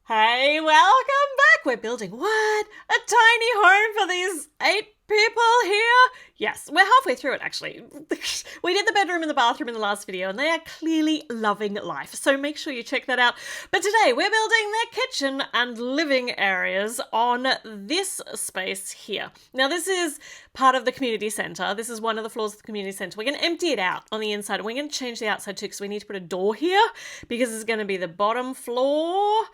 Hey, welcome back. We're building what? A tiny home for these 8 people here? Yes, we're halfway through it actually. We did the bedroom and the bathroom in the last video and they are clearly loving life. So make sure you check that out. But today we're building their kitchen and living areas on this space here. Now this is part of the community centre. This is one of the floors of the community centre. We're going to empty it out on the inside and we're going to change the outside too because we need to put a door here because it's going to be the bottom floor.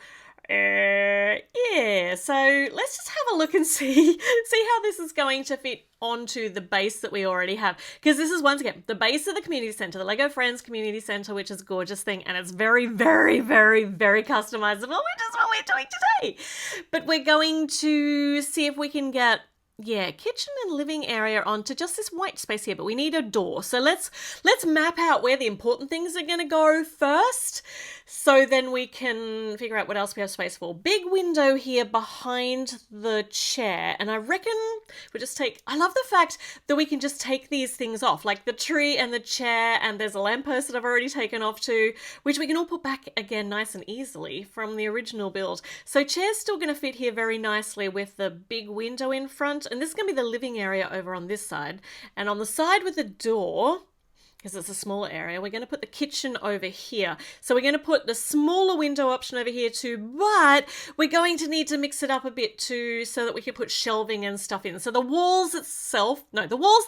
Yeah, so let's just have a look and see how this is going to fit onto the base that we already have. Because this is, once again, the base of the community centre, the Lego Friends Community Centre, which is a gorgeous thing, and it's very, very, very, very customizable, which is what we're doing today. But we're going to see if we can get kitchen and living area onto just this white space here, but we need a door. So let's map out where the important things are going to go first, so then we can figure out what else we have space for. Big window here behind the chair, and I reckon we just I love the fact that we can just take these things off, like the tree and the chair, and there's a lamppost that I've already taken off too, which we can all put back again nice and easily from the original build. So chair's still going to fit here very nicely with the big window in front. And this is going to be the living area over on this side. And on the side with the door, because it's a smaller area, we're going to put the kitchen over here. So we're going to put the smaller window option over here too, but we're going to need to mix it up a bit too so that we can put shelving and stuff in. So the walls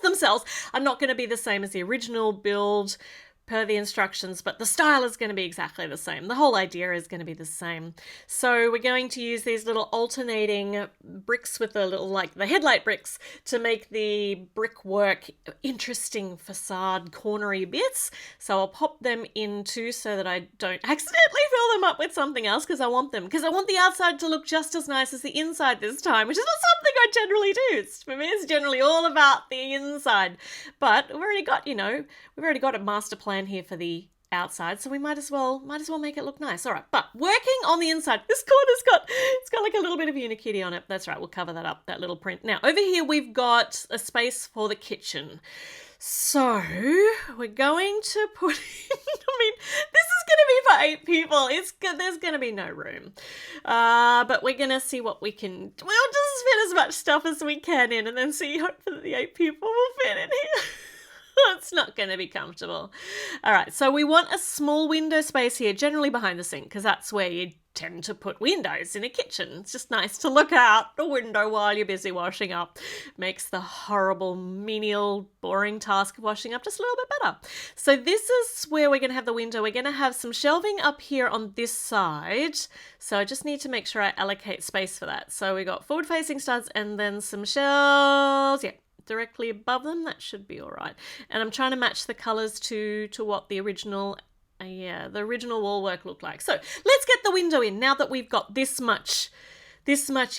themselves are not going to be the same as the original build per the instructions, but the style is going to be exactly the same. The whole idea is going to be the same. So we're going to use these little alternating bricks with the little, like the headlight bricks, to make the brickwork interesting facade cornery bits. So I'll pop them in too so that I don't accidentally fill them up with something else because I want the outside to look just as nice as the inside this time, which is not something I generally do. For me, it's generally all about the inside. But we've already got a master plan here for the outside, so we might as well make it look nice. All right, but working on the inside, this corner's got like a little bit of Unikitty on it. That's right, we'll cover that up, that little print. Now over here we've got a space for the kitchen. So we're going to put in, this is going to be for 8 people. There's going to be no room. But we're going to see what we can, we'll just fit as much stuff as we can in and then see hopefully the 8 people will fit in here. It's not going to be comfortable. All right, so we want a small window space here, generally behind the sink, because that's where you tend to put windows in a kitchen. It's just nice to look out the window while you're busy washing up. Makes the horrible, menial, boring task of washing up just a little bit better. So this is where we're going to have the window. We're going to have some shelving up here on this side. So I just need to make sure I allocate space for that. So we got forward-facing studs and then some shelves. Yeah, directly above them. That should be all right. And I'm trying to match the colors to what the original wall work looked like. So let's get the window in now that we've got this much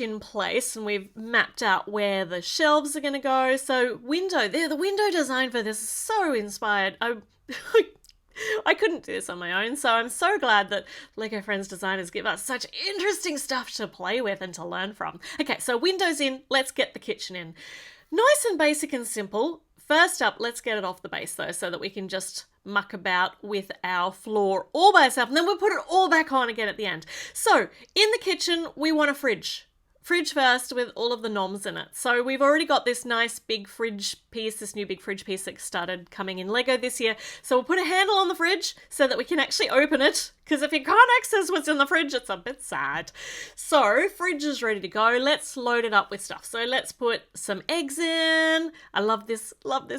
in place and we've mapped out where the shelves are going to go. So window there, the window design for this is so inspired. I couldn't do this on my own, so I'm so glad that Lego Friends designers give us such interesting stuff to play with and to learn from. Okay, so windows in, let's get the kitchen in. Nice and basic and simple. First up, let's get it off the base though, so that we can just muck about with our floor all by itself, and then we'll put it all back on again at the end. So in the kitchen, we want a fridge. Fridge first with all of the knobs in it. So we've already got this nice big fridge piece, this new big fridge piece that started coming in Lego this year. So we'll put a handle on the fridge so that we can actually open it, because if you can't access what's in the fridge, it's a bit sad. So fridge is ready to go. Let's load it up with stuff. So let's put some eggs in. I love this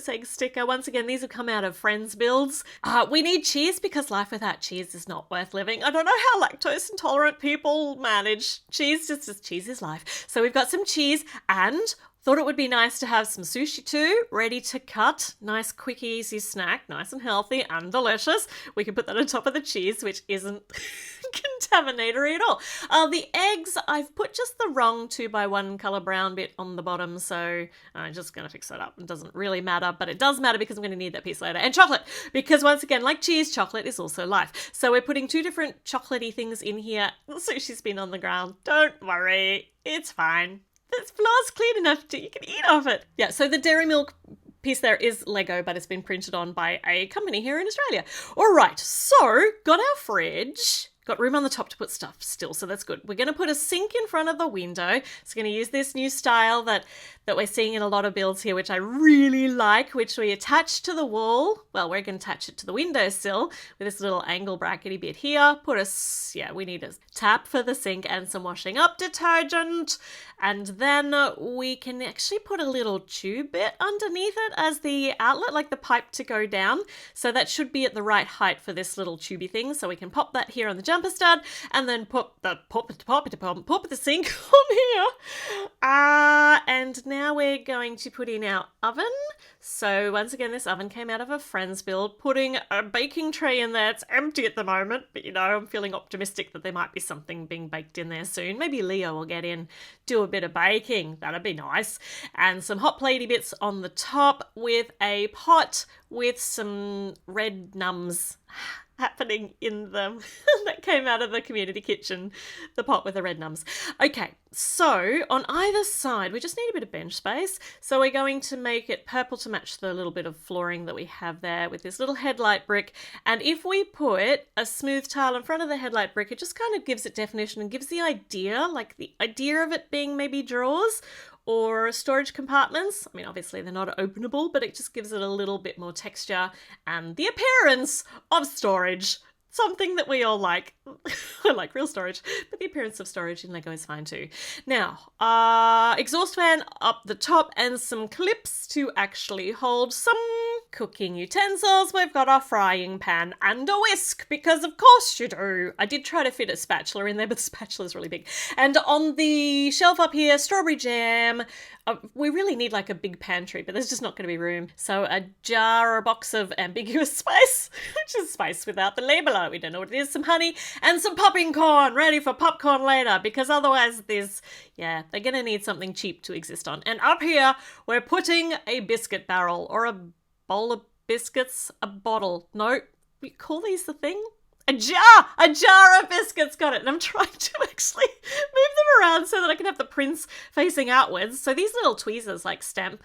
egg sticker. Once again, these have come out of Friends builds. We need cheese because life without cheese is not worth living. I don't know how lactose intolerant people manage. Cheese is life. So we've got some cheese and thought it would be nice to have some sushi too, ready to cut. Nice, quick, easy snack, nice and healthy and delicious. We can put that on top of the cheese, which isn't contaminatory at all. The eggs, I've put just the wrong 2x1 color brown bit on the bottom, so I'm just going to fix that up. It doesn't really matter, but it does matter because I'm going to need that piece later. And chocolate, because once again, like cheese, chocolate is also life. So we're putting 2 different chocolatey things in here. The sushi's been on the ground. Don't worry, it's fine. This floor's clean enough you can eat off it. Yeah, so the dairy milk piece there is Lego, but it's been printed on by a company here in Australia. All right, so got our fridge, got room on the top to put stuff still, so that's good. We're going to put a sink in front of the window. So we're going to use this new style that we're seeing in a lot of builds here, which I really like, which we attach to the wall. Well, we're going to attach it to the windowsill with this little angle brackety bit here. We need a tap for the sink and some washing up detergent. And then we can actually put a little tube bit underneath it as the outlet, like the pipe to go down. So that should be at the right height for this little tubey thing. So we can pop that here on the jumper stud and then pop the sink on here. And now we're going to put in our oven. So once again, this oven came out of a friend's build, putting a baking tray in there. It's empty at the moment, but I'm feeling optimistic that there might be something being baked in there soon. Maybe Leo will get in, do a bit of baking. That'd be nice. And some hot platey bits on the top with a pot with some red nums happening in them. That came out of the community kitchen, the pot with the red nums. Okay, so on either side, we just need a bit of bench space. So we're going to make it purple to match the little bit of flooring that we have there with this little headlight brick. And if we put a smooth tile in front of the headlight brick, it just kind of gives it definition and gives the idea of it being maybe drawers or storage compartments. I mean, obviously they're not openable, but it just gives it a little bit more texture and the appearance of storage. Something that we all like. I like real storage, but the appearance of storage in Lego is fine too. Now, exhaust fan up the top and some clips to actually hold some cooking utensils. We've got our frying pan and a whisk, because of course you do. I did try to fit a spatula in there, but the spatula's really big. And on the shelf up here, strawberry jam. We really need like a big pantry, but there's just not going to be room. So a jar or a box of ambiguous spice, which is spice without the label on it. We don't know what it is. Some honey and some popping corn, ready for popcorn later, because otherwise they're going to need something cheap to exist on. And up here, we're putting a biscuit barrel or a bowl of biscuits, a bottle. No, we call these the thing? A jar of biscuits, got it. And I'm trying to actually move them around so that I can have the prints facing outwards. So these little tweezers, like stamp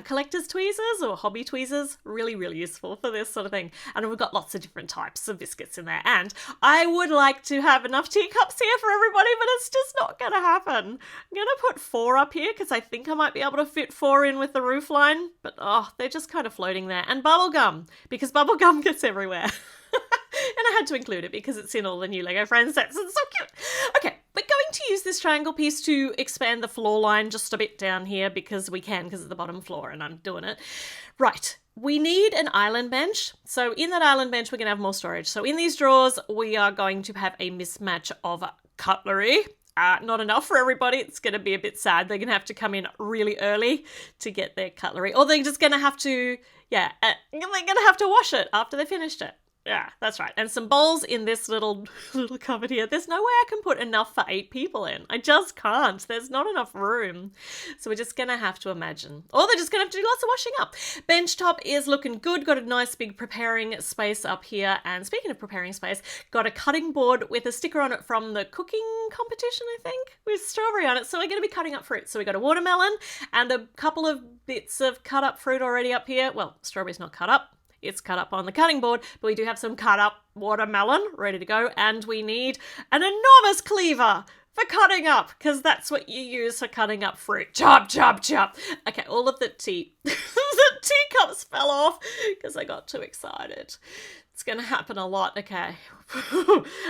collectors tweezers or hobby tweezers, really, really useful for this sort of thing. And we've got lots of different types of biscuits in there. And I would like to have enough teacups here for everybody, but it's just not going to happen. I'm going to put 4 up here because I think I might be able to fit 4 in with the roof line. But they're just kind of floating there. And bubblegum, because bubblegum gets everywhere. And I had to include it because it's in all the new Lego Friends sets. It's so cute. Okay, we're going to use this triangle piece to expand the floor line just a bit down here because we can, because it's the bottom floor and I'm doing it. Right, we need an island bench. So in that island bench, we're going to have more storage. So in these drawers, we are going to have a mismatch of cutlery. Not enough for everybody. It's going to be a bit sad. They're going to have to come in really early to get their cutlery. Or they're just going to have to, they're going to have to wash it after they finished it. Yeah, that's right. And some bowls in this little cupboard here. There's no way I can put enough for 8 people in. I just can't. There's not enough room. So we're just going to have to imagine. Or they're just going to have to do lots of washing up. Bench top is looking good. Got a nice big preparing space up here. And speaking of preparing space, got a cutting board with a sticker on it from the cooking competition, I think, with strawberry on it. So we're going to be cutting up fruit. So we got a watermelon and a couple of bits of cut up fruit already up here. Well, strawberry's not cut up. It's cut up on the cutting board, but we do have some cut up watermelon ready to go. And we need an enormous cleaver for cutting up, because that's what you use for cutting up fruit. Chop, chop, chop. Okay, all of the the teacups fell off because I got too excited. It's going to happen a lot. Okay.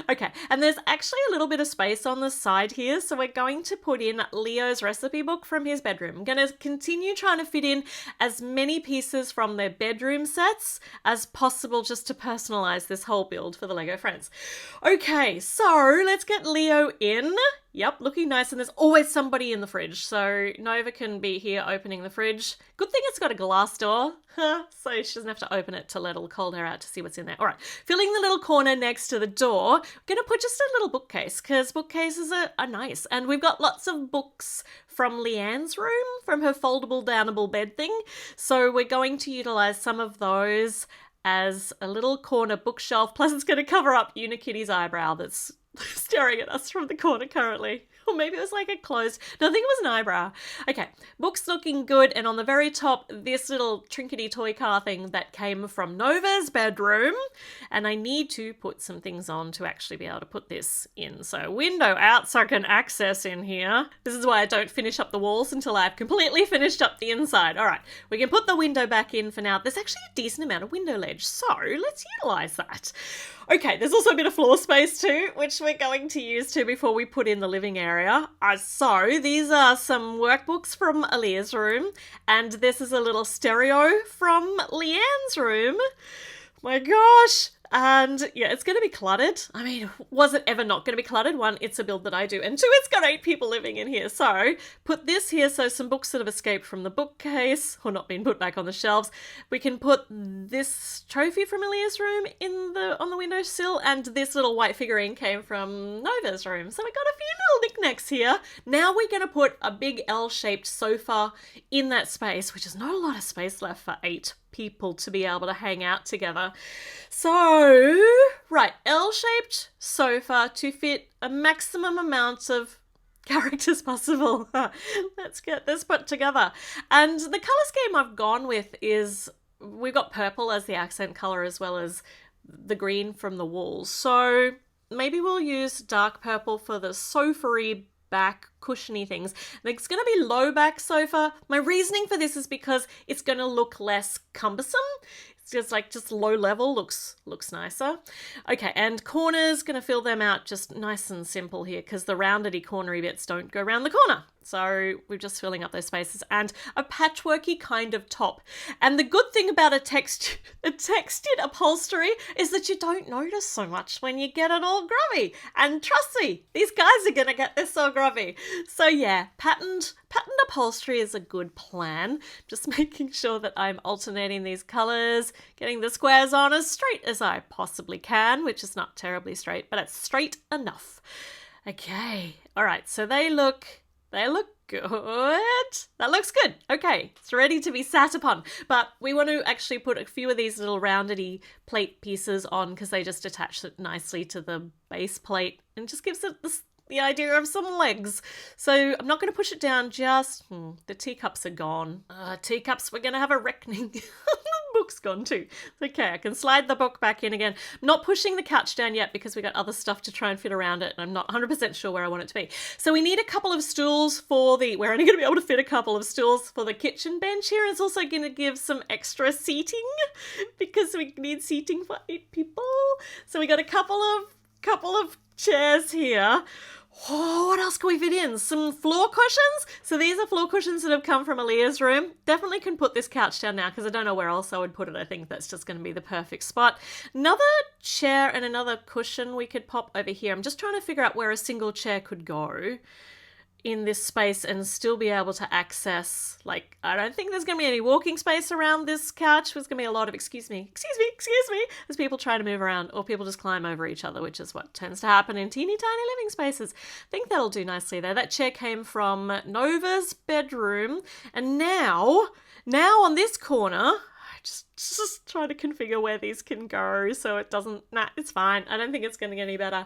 Okay. And there's actually a little bit of space on the side here. So we're going to put in Leo's recipe book from his bedroom. I'm going to continue trying to fit in as many pieces from their bedroom sets as possible just to personalize this whole build for the Lego Friends. Okay. So let's get Leo in. Yep, looking nice. And there's always somebody in the fridge. So Nova can be here opening the fridge. Good thing it's got a glass door. So she doesn't have to open it to let all the cold air out to see what's in there. All right, filling the little corner next to the door. I'm going to put just a little bookcase because bookcases are nice. And we've got lots of books from Leanne's room, from her foldable, downable bed thing. So we're going to utilize some of those as a little corner bookshelf. Plus it's going to cover up Unikitty's eyebrow that's staring at us from the corner currently. Or maybe it was like a closed... No, I think it was an eyebrow. Okay, book's looking good. And on the very top, this little trinkety toy car thing that came from Nova's bedroom. And I need to put some things on to actually be able to put this in. So window out so I can access in here. This is why I don't finish up the walls until I've completely finished up the inside. All right, we can put the window back in for now. There's actually a decent amount of window ledge, so let's utilize that. Okay, there's also a bit of floor space too, which we're going to use too before we put in the living area. So these are some workbooks from Aaliyah's room, and this is a little stereo from Leanne's room. My gosh. And yeah, it's going to be cluttered. I mean, was it ever not going to be cluttered? One, it's a build that I do. And two, it's got 8 people living in here. So put this here. So some books that have escaped from the bookcase or not been put back on the shelves. We can put this trophy from Elia's room on the windowsill. And this little white figurine came from Nova's room. So we got a few little knickknacks here. Now we're going to put a big L-shaped sofa in that space, which is not a lot of space left for 8 people to be able to hang out together. So, right, L-shaped sofa to fit a maximum amount of characters possible. Let's get this put together. And the colour scheme I've gone with is, we've got purple as the accent colour as well as the green from the walls. So maybe we'll use dark purple for the sofa-y back cushiony things. It's going to be low back sofa. My reasoning for this is because it's going to look less cumbersome. It's just low level looks nicer. Okay, and corners, going to fill them out just nice and simple here because the roundedy cornery bits don't go around the corner. So we're just filling up those spaces, and a patchworky kind of top. And the good thing about a textured upholstery is that you don't notice so much when you get it all grubby. And trust me, these guys are going to get this all grubby. So yeah, patterned upholstery is a good plan. Just making sure that I'm alternating these colours, getting the squares on as straight as I possibly can, which is not terribly straight, but it's straight enough. Okay, all right, so they look good. That looks good. Okay, it's ready to be sat upon. But we want to actually put a few of these little roundedy plate pieces on because they just attach it nicely to the base plate and just gives it the idea of some legs. So I'm not going to push it down just... the teacups are gone. Teacups, we're going to have a reckoning. The book's gone too. Okay, I can slide the book back in again. I'm not pushing the couch down yet because we got other stuff to try and fit around it, and I'm not 100% sure where I want it to be. So we need a couple of stools we're only going to be able to fit a couple of stools for the kitchen bench here. It's also going to give some extra seating because we need seating for 8 people. So we got a couple of chairs here. Oh, what else can we fit in? Some floor cushions. So these are floor cushions that have come from Aaliyah's room. Definitely can put this couch down now because I don't know where else I would put it. I think that's just going to be the perfect spot. Another chair and another cushion we could pop over here. I'm just trying to figure out where a single chair could go in this space and still be able to access, I don't think there's going to be any walking space around this couch. There's going to be a lot of excuse me as people trying to move around, or people just climb over each other, which is what tends to happen in teeny tiny living spaces. I think that'll do nicely there. That chair came from Nova's bedroom, and now on this corner, just trying to configure where these can go so it doesn't... it's fine. I don't think it's going to get any better.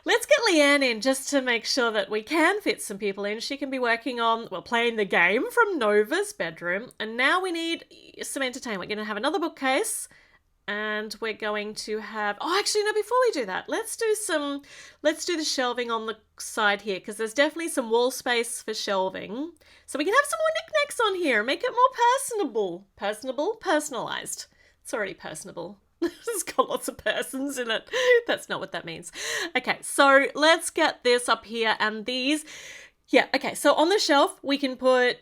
Let's get Leanne in just to make sure that we can fit some people in. She can be working on, playing the game from Nova's bedroom. And now we need some entertainment. We're going to have another bookcase. And we're going to have... Oh, actually, no, before we do that, let's do the shelving on the side here, because there's definitely some wall space for shelving. So we can have some more knickknacks on here. Make it more personalized. It's already personable. It's got lots of persons in it. That's not what that means. Okay, so let's get this up here, and these... Yeah, okay, so on the shelf, we can put...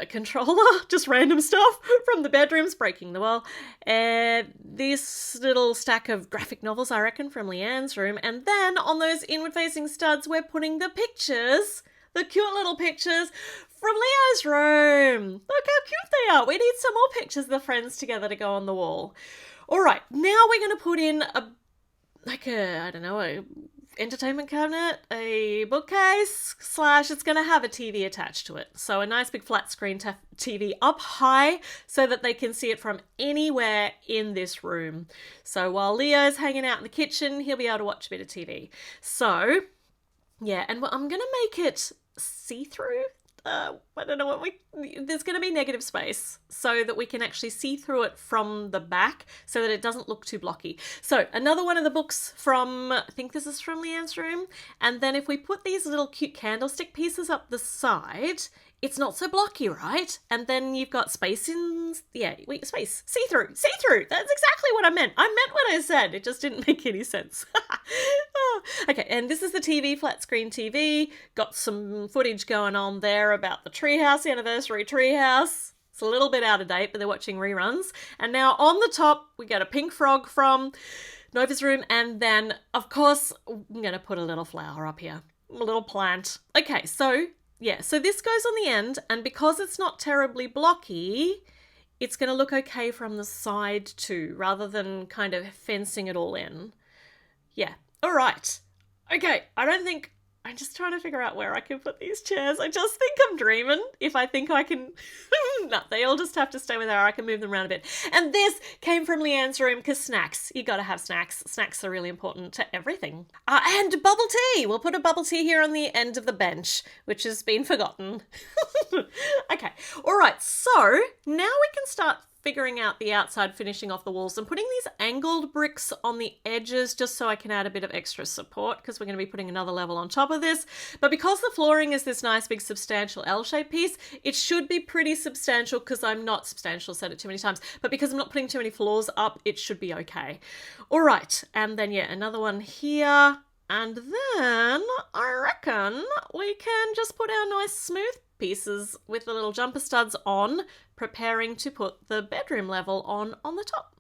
controller, just random stuff from the bedrooms, breaking the wall. This little stack of graphic novels, I reckon, from Leanne's room. And then on those inward-facing studs, we're putting the pictures, the cute little pictures from Leo's room. Look how cute they are. We need some more pictures of the friends together to go on the wall. All right, now we're going to put in a entertainment cabinet, a bookcase, / it's going to have a TV attached to it. So a nice big flat screen TV up high so that they can see it from anywhere in this room. So while Leo's hanging out in the kitchen, he'll be able to watch a bit of TV. So, yeah, and I'm going to make it see-through. I don't know there's going to be negative space so that we can actually see through it from the back so that it doesn't look too blocky. So another one of the books from, I think this is from Leanne's room. And then if we put these little cute candlestick pieces up the side, it's not so blocky, right? And then you've got space space. See-through. That's exactly what I meant. I meant what I said. It just didn't make any sense. Okay, and this is the TV, flat screen TV. Got some footage going on there about the treehouse, anniversary treehouse. It's a little bit out of date, but they're watching reruns. And now on the top, we got a pink frog from Nova's room. And then, of course, I'm going to put a little flower up here. A little plant. Okay, so yeah, so this goes on the end, and because it's not terribly blocky, it's going to look okay from the side too, rather than kind of fencing it all in. Yeah, all right. Okay, I'm just trying to figure out where I can put these chairs. I just think I'm dreaming if I think I can. No, they all just have to stay where they are. I can move them around a bit. And this came from Leanne's room because snacks. You got to have snacks. Snacks are really important to everything. And bubble tea. We'll put a bubble tea here on the end of the bench, which has been forgotten. Okay. All right. So now we can start figuring out the outside, finishing off the walls. I'm putting these angled bricks on the edges just so I can add a bit of extra support because we're going to be putting another level on top of this. But because the flooring is this nice big substantial L-shaped piece, it should be pretty substantial because I'm not substantial, said it too many times, but because I'm not putting too many floors up, it should be okay. All right, and then yeah, another one here. And then I reckon we can just put our nice smooth pieces with the little jumper studs on, preparing to put the bedroom level on the top.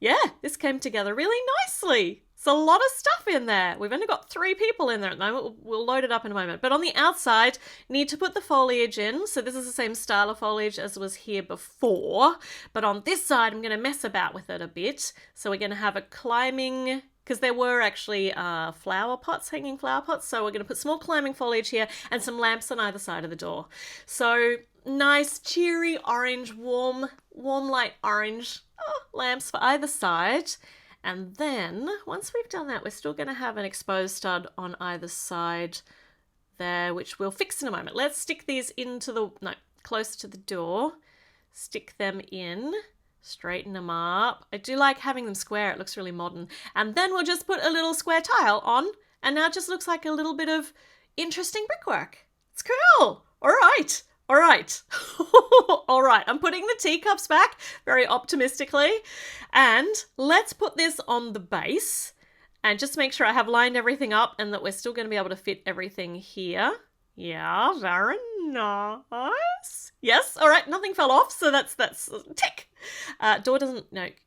Yeah, this came together really nicely. It's a lot of stuff in there. We've only got 3 people in there at the moment. We'll load it up in a moment. But on the outside, need to put the foliage in. So this is the same style of foliage as was here before. But on this side, I'm going to mess about with it a bit. So we're going to have a climbing, because there were actually hanging flower pots. So we're going to put some more climbing foliage here and some lamps on either side of the door. So nice, cheery orange, warm light orange lamps for either side. And then once we've done that, we're still going to have an exposed stud on either side there, which we'll fix in a moment. Let's stick these close to the door. Stick them in. Straighten them up. I do like having them square. It looks really modern. And then we'll just put a little square tile on. And now it just looks like a little bit of interesting brickwork. It's cool. All right. All right. All right. I'm putting the teacups back very optimistically. And let's put this on the base and just make sure I have lined everything up and that we're still going to be able to fit everything here. Yeah, very nice. Yes, all right, nothing fell off, so that's tick.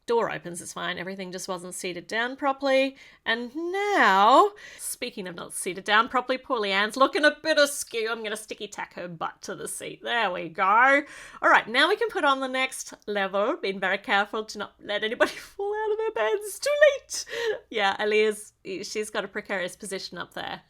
Door opens, it's fine. Everything just wasn't seated down properly. And now, speaking of not seated down properly, poor Leanne's looking a bit askew. I'm going to sticky tack her butt to the seat. There we go. All right, now we can put on the next level. Being very careful to not let anybody fall out of their beds. It's too late. Yeah, Ellie she's got a precarious position up there.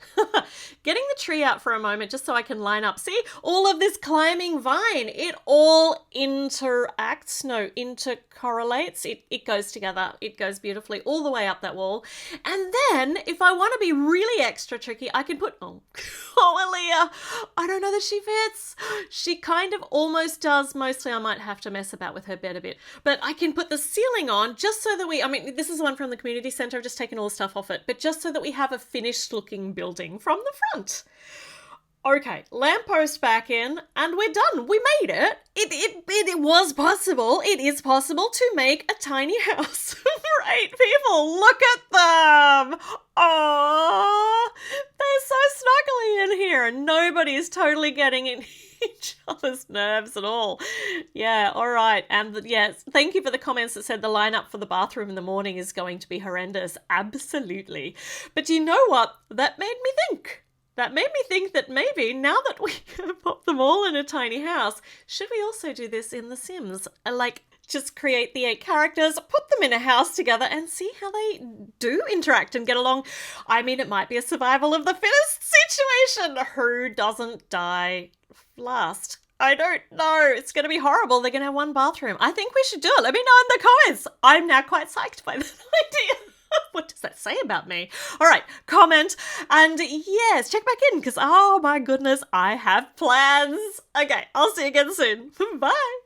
Getting the tree out for a moment just so I can line up. See, all of this climbing vine, it all intercorrelates. It goes together. It goes beautifully all the way up that wall. And then if I want to be really extra tricky, I can put, oh, Aaliyah, I don't know that she fits. She kind of almost does. Mostly I might have to mess about with her bed a bit. But I can put the ceiling on just so that this is one from the community centre. I've just taken all the stuff off it. But just so that we have a finished looking building from the front. Okay, lamppost back in, and we're done. We made it. It was possible. It is possible to make a tiny house for 8 people. Look at them. Oh, they're so snuggly in here, and nobody's totally getting in each other's nerves at all. Yeah, all right. And yes, thank you for the comments that said the lineup for the bathroom in the morning is going to be horrendous. Absolutely. But you know what? That made me think. That maybe now that we have popped them all in a tiny house, should we also do this in The Sims? Like, just create the 8 characters, put them in a house together, and see how they do interact and get along. I mean, it might be a survival of the fittest situation. Who doesn't die last? I don't know. It's going to be horrible. They're going to have one bathroom. I think we should do it. Let me know in the comments. I'm now quite psyched by that idea. What does that say about me? All right, comment. And yes, check back in because, oh my goodness, I have plans. Okay, I'll see you again soon. Bye.